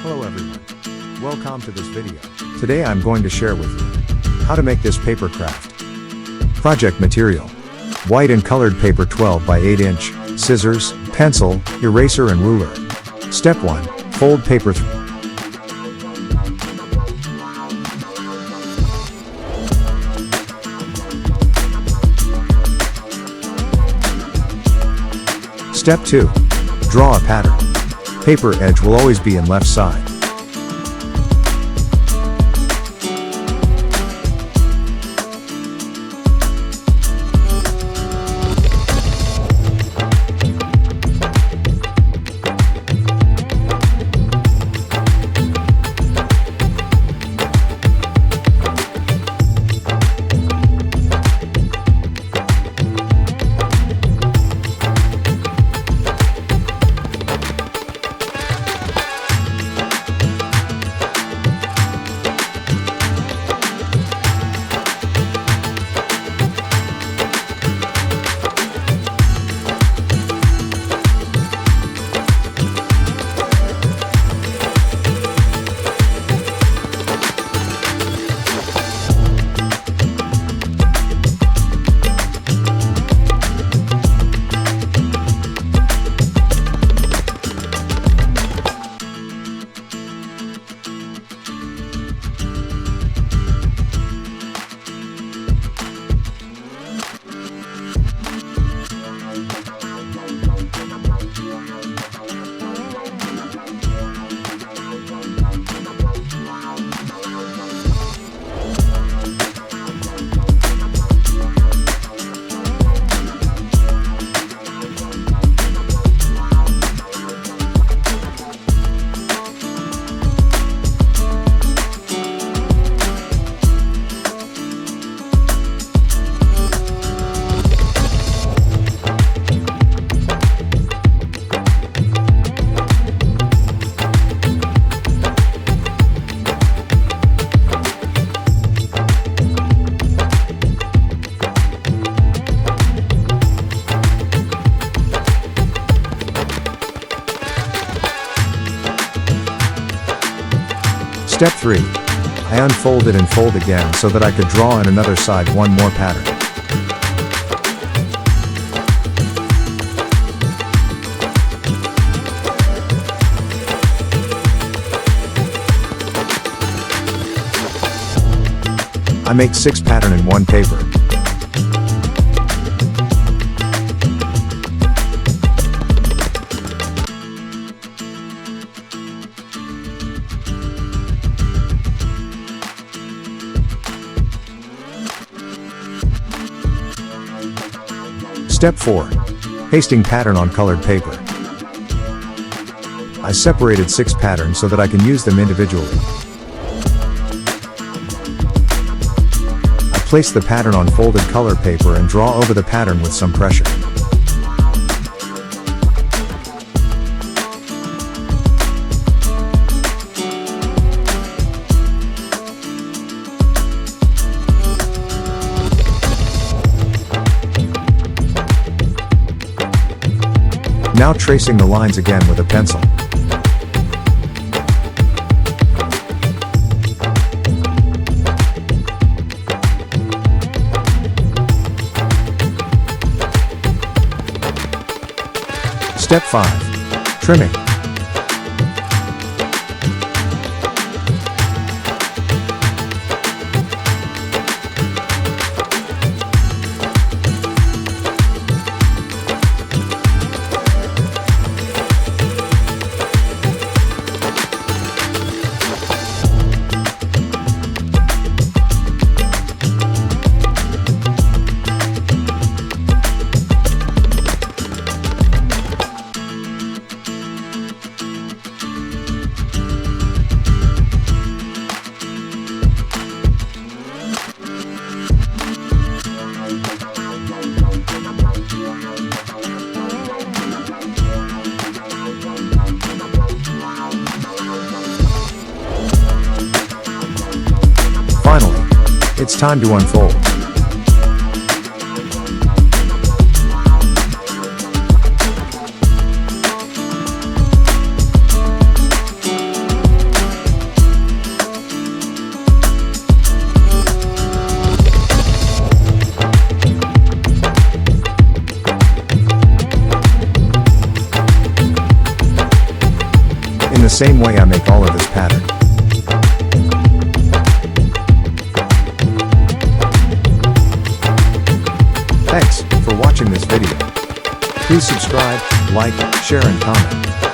Hello everyone. Welcome to this video. Today I'm going to share with you how to make this paper craft. Project material: white and colored paper 12 by 8 inch, scissors, pencil, eraser and ruler. Step 1. Fold paper. Step 2. Draw a pattern. Paper edge will always be in left side. Step 3. I unfold it and fold again so that I could draw on another side one more pattern. I make 6 patterns in one paper. Step 4. Pasting pattern on colored paper. I separated 6 patterns so that I can use them individually. I place the pattern on folded color paper and draw over the pattern with some pressure. Now tracing the lines again with a pencil. Step 5. Trimming. Finally, it's time to unfold. the same way I make all of this pattern. Thanks for watching this video. Please subscribe, like, share and comment.